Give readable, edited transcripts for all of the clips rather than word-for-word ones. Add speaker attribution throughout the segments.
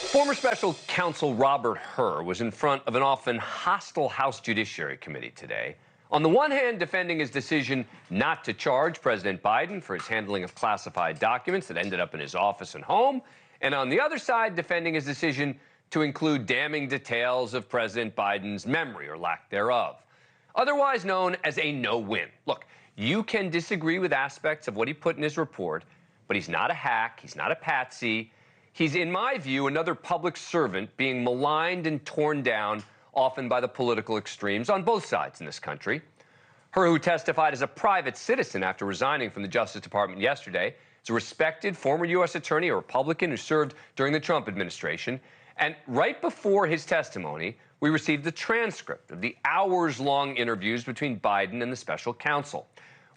Speaker 1: Former special counsel Robert Hur was in front of an often hostile House Judiciary Committee today. On the one hand, defending his decision not to charge President Biden for his handling of classified documents that ended up in his office and home, and on the other side, defending his decision to include damning details of President Biden's memory or lack thereof, otherwise known as a no-win. Look, you can disagree with aspects of what he put in his report, but he's not a hack, he's not a patsy. He's, in my view, another public servant being maligned and torn down, often by the political extremes on both sides in this country. Hur, who testified as a private citizen after resigning from the Justice Department yesterday, is a respected former U.S. attorney, a Republican who served during the Trump administration. And right before his testimony, we received the transcript of the hours-long interviews between Biden and the special counsel,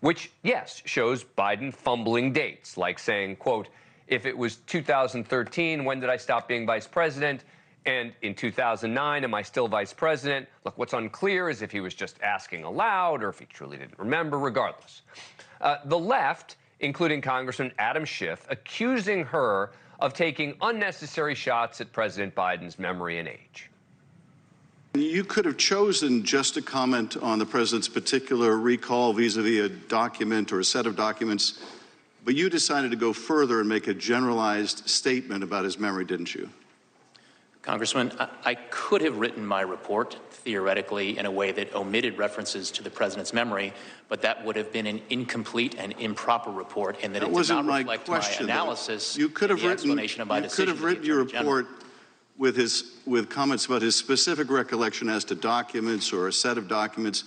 Speaker 1: which, yes, shows Biden fumbling dates, like saying, quote, if it was 2013, when did I stop being vice president? And in 2009, am I still vice president? Look, what's unclear is if he was just asking aloud or if he truly didn't remember, regardless. The left, including Congressman Adam Schiff, accusing Hur of taking unnecessary shots at President Biden's memory and age.
Speaker 2: You could have chosen just to comment on the president's particular recall vis-a-vis a document or a set of documents, but you decided to go further and make a generalized statement about his memory, didn't you?
Speaker 3: Congressman, I could have written my report theoretically in a way that omitted references to the president's memory, but that would have been an incomplete and improper report, and that it did not reflect my analysis.
Speaker 2: You could have written your report with comments about his specific recollection as to documents or a set of documents,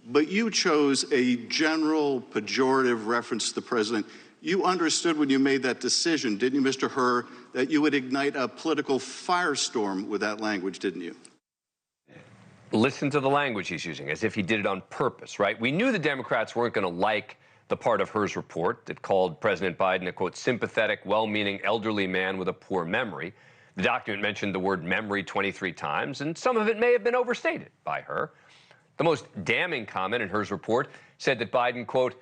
Speaker 2: but you chose a general pejorative reference to the president. You understood when you made that decision, didn't you, Mr. Hur, that you would ignite a political firestorm with that language, didn't you?
Speaker 1: Listen to the language he's using, as if he did it on purpose, right? We knew the Democrats weren't going to like the part of Hur's report that called President Biden a, quote, sympathetic, well-meaning elderly man with a poor memory. The document mentioned the word memory 23 times, and some of it may have been overstated by Hur. The most damning comment in Hur's report said that Biden, quote,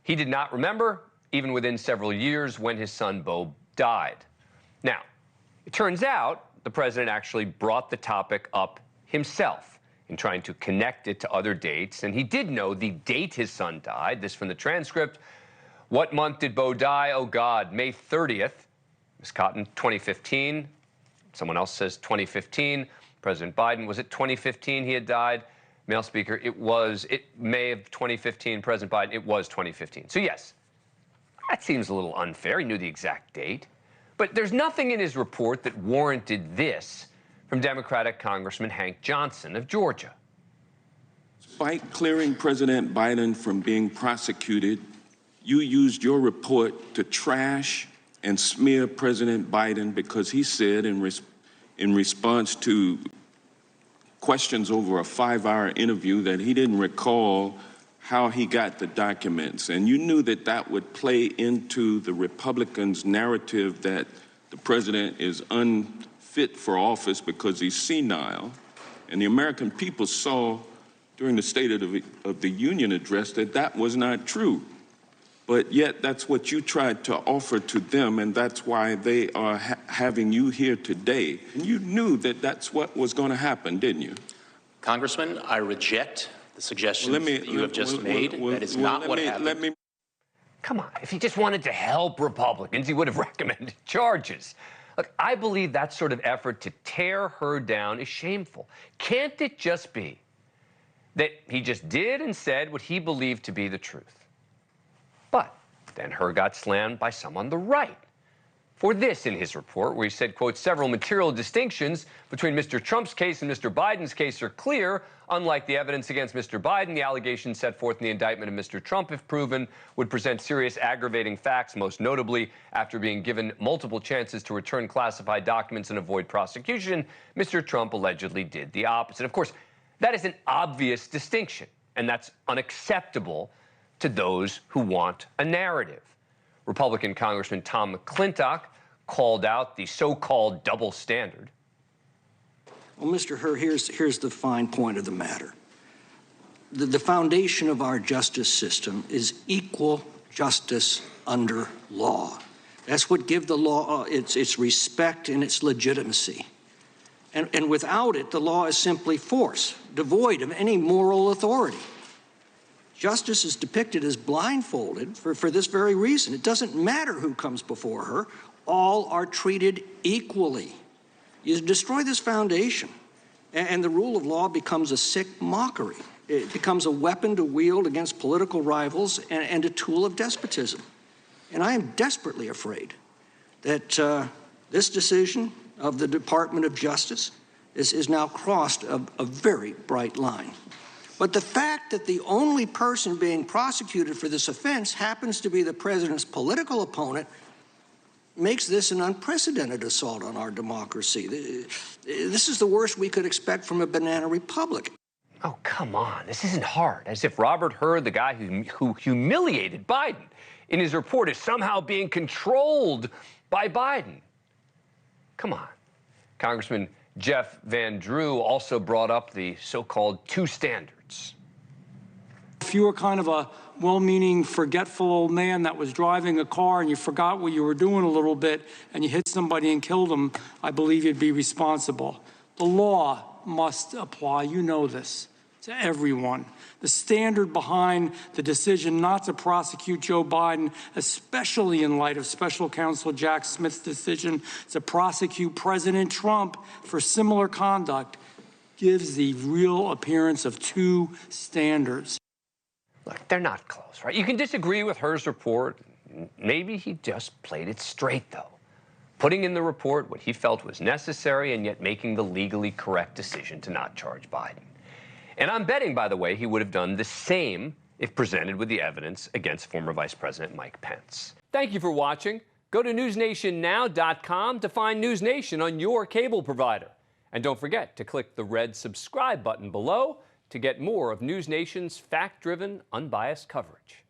Speaker 1: he did not remember, even within several years, when his son Beau died. Now, it turns out the president actually brought the topic up himself in trying to connect it to other dates, and he did know the date his son died. This from the transcript. What month did Beau die? Oh, God, May 30th. Ms. Cotton, 2015. Someone else says 2015. President Biden, was it 2015 he had died? Male speaker, May of 2015. President Biden, it was 2015. So, yes, that seems a little unfair. He knew the exact date. But there's nothing in his report that warranted this from Democratic Congressman Hank Johnson of Georgia.
Speaker 4: Despite clearing President Biden from being prosecuted, you used your report to trash and smear President Biden because he said in response to questions over a 5-hour interview that he didn't recall how he got the documents. And you knew that that would play into the Republicans' narrative that the president is unfit for office because he's senile. And the American people saw during the State of the Union address that that was not true. But yet that's what you tried to offer to them, and that's why they are having you here today. And you knew that that's what was going to happen, didn't you?
Speaker 3: Congressman, I reject the suggestions that you have just made. That is not what happened.
Speaker 1: Come on, if he just wanted to help Republicans, he would have recommended charges. Look, I believe that sort of effort to tear her down is shameful. Can't it just be that he just did and said what he believed to be the truth? But then Hur got slammed by some on the right for this in his report, where he said, quote, several material distinctions between Mr. Trump's case and Mr. Biden's case are clear. Unlike the evidence against Mr. Biden, the allegations set forth in the indictment of Mr. Trump, if proven, would present serious aggravating facts, most notably after being given multiple chances to return classified documents and avoid prosecution, Mr. Trump allegedly did the opposite. Of course, that is an obvious distinction, and that's unacceptable to those who want a narrative. Republican Congressman Tom McClintock called out the so-called double standard.
Speaker 5: Well, Mr. Hur, here's the fine point of the matter. The foundation of our justice system is equal justice under law. That's what gives the law its respect and its legitimacy. And without it, the law is simply force, devoid of any moral authority. Justice is depicted as blindfolded for this very reason. It doesn't matter who comes before her. All are treated equally. You destroy this foundation, and the rule of law becomes a sick mockery. It becomes a weapon to wield against political rivals and a tool of despotism. And I am desperately afraid that this decision of the Department of Justice is now crossed a very bright line. But the fact that the only person being prosecuted for this offense happens to be the president's political opponent makes this an unprecedented assault on our democracy. This is the worst we could expect from a banana republic.
Speaker 1: Oh, come on. This isn't hard. As if Robert Hur, the guy who humiliated Biden in his report, is somehow being controlled by Biden. Come on. Congressman Jeff Van Drew also brought up the so-called two standards.
Speaker 6: If you were kind of a well-meaning, forgetful old man that was driving a car and you forgot what you were doing a little bit and you hit somebody and killed them, I believe you'd be responsible. The law must apply, you know this, to everyone. The standard behind the decision not to prosecute Joe Biden, especially in light of Special Counsel Jack Smith's decision to prosecute President Trump for similar conduct, gives the real appearance of two standards.
Speaker 1: Look, they're not close, right? You can disagree with Hur's report. Maybe he just played it straight, though, putting in the report what he felt was necessary and yet making the legally correct decision to not charge Biden. And I'm betting, by the way, he would have done the same if presented with the evidence against former Vice President Mike Pence. Thank you for watching. Go to newsnationnow.com to find NewsNation on your cable provider. And don't forget to click the red subscribe button below to get more of NewsNation's fact-driven, unbiased coverage.